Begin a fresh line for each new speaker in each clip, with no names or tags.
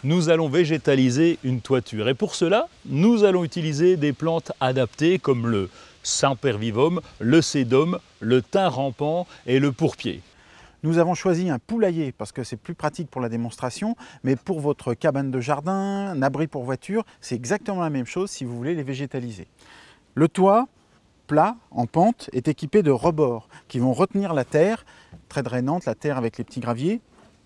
Nous allons végétaliser une toiture et pour cela, nous allons utiliser des plantes adaptées comme le sempervivum, le sédum, le thym rampant et le pourpier.
Nous avons choisi un poulailler parce que c'est plus pratique pour la démonstration, mais pour votre cabane de jardin, un abri pour voiture, c'est exactement la même chose si vous voulez les végétaliser. Le toit, plat, en pente, est équipé de rebords qui vont retenir la terre, très drainante, la terre avec les petits graviers.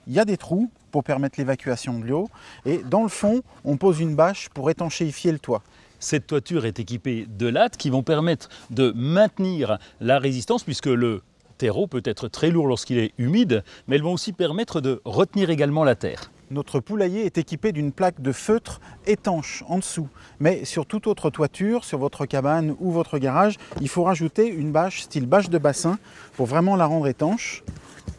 Il y a des trous pour permettre l'évacuation de l'eau et dans le fond, on pose une bâche pour étanchéifier le toit.
Cette toiture est équipée de lattes qui vont permettre de maintenir la résistance puisque le terreau peut être très lourd lorsqu'il est humide, mais elles vont aussi permettre de retenir également la terre.
Notre poulailler est équipé d'une plaque de feutre étanche en dessous. Mais sur toute autre toiture, sur votre cabane ou votre garage, il faut rajouter une bâche style bâche de bassin pour vraiment la rendre étanche,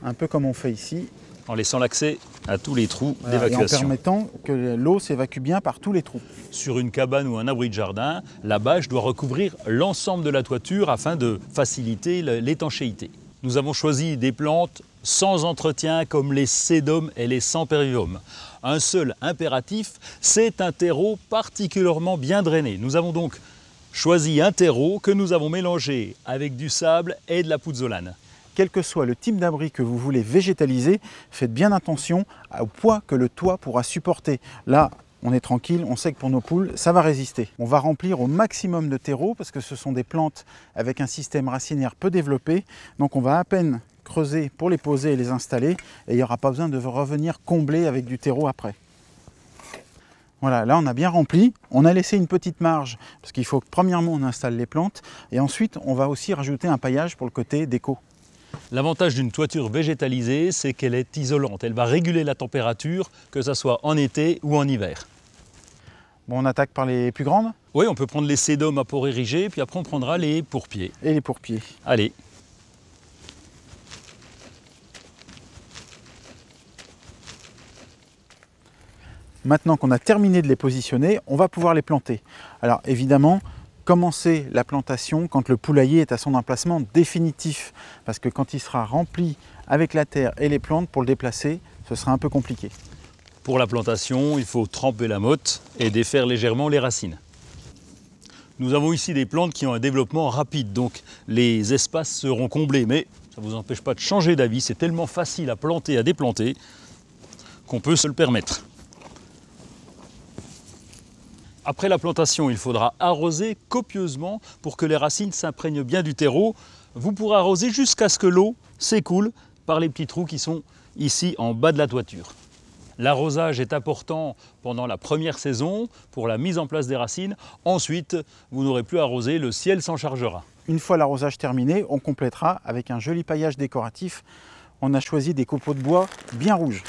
un peu comme on fait ici.
En laissant l'accès à tous les trous d'évacuation.
Et en permettant que l'eau s'évacue bien par tous les trous.
Sur une cabane ou un abri de jardin, la bâche doit recouvrir l'ensemble de la toiture afin de faciliter l'étanchéité. Nous avons choisi des plantes sans entretien comme les sédums et les sempervivum. Un seul impératif, c'est un terreau particulièrement bien drainé. Nous avons donc choisi un terreau que nous avons mélangé avec du sable et de la pouzzolane.
Quel que soit le type d'abri que vous voulez végétaliser, faites bien attention au poids que le toit pourra supporter. Là, on est tranquille, on sait que pour nos poules, ça va résister. On va remplir au maximum de terreau parce que ce sont des plantes avec un système racinaire peu développé. Donc on va à peine creuser pour les poser et les installer et il n'y aura pas besoin de revenir combler avec du terreau après. Voilà, là on a bien rempli, on a laissé une petite marge parce qu'il faut que premièrement on installe les plantes et ensuite on va aussi rajouter un paillage pour le côté déco.
L'avantage d'une toiture végétalisée, c'est qu'elle est isolante. Elle va réguler la température, que ce soit en été ou en hiver.
Bon, on attaque par les plus grandes?
Oui, on peut prendre les sédums à port érigé, puis après on prendra les pourpiers.
Et les pourpiers.
Allez.
Maintenant qu'on a terminé de les positionner, on va pouvoir les planter. Alors évidemment, commencer la plantation quand le poulailler est à son emplacement définitif. Parce que quand il sera rempli avec la terre et les plantes, pour le déplacer, ce sera un peu compliqué.
Pour la plantation, il faut tremper la motte et défaire légèrement les racines. Nous avons ici des plantes qui ont un développement rapide, donc les espaces seront comblés. Mais ça ne vous empêche pas de changer d'avis, c'est tellement facile à planter, à déplanter, qu'on peut se le permettre. Après la plantation, il faudra arroser copieusement pour que les racines s'imprègnent bien du terreau. Vous pourrez arroser jusqu'à ce que l'eau s'écoule par les petits trous qui sont ici en bas de la toiture. L'arrosage est important pendant la première saison pour la mise en place des racines. Ensuite, vous n'aurez plus à arroser, le ciel s'en chargera.
Une fois l'arrosage terminé, on complétera avec un joli paillage décoratif. On a choisi des copeaux de bois bien rouges.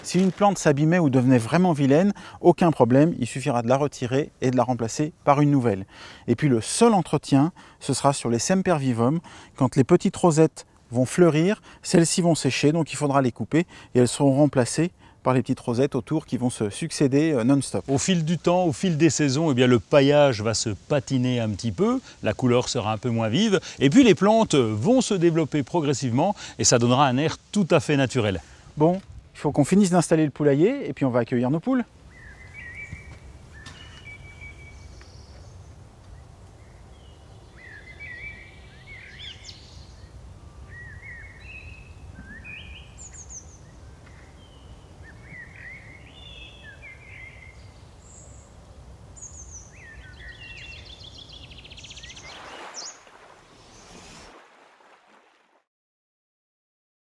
Si une plante s'abîmait ou devenait vraiment vilaine, aucun problème, il suffira de la retirer et de la remplacer par une nouvelle. Et puis le seul entretien, ce sera sur les sempervivum. Quand les petites rosettes vont fleurir, celles-ci vont sécher, donc il faudra les couper et elles seront remplacées par les petites rosettes autour qui vont se succéder non-stop.
Au fil du temps, au fil des saisons, eh bien, le paillage va se patiner un petit peu, la couleur sera un peu moins vive, et puis les plantes vont se développer progressivement et ça donnera un air tout à fait naturel.
Bon, il faut qu'on finisse d'installer le poulailler et puis on va accueillir nos poules.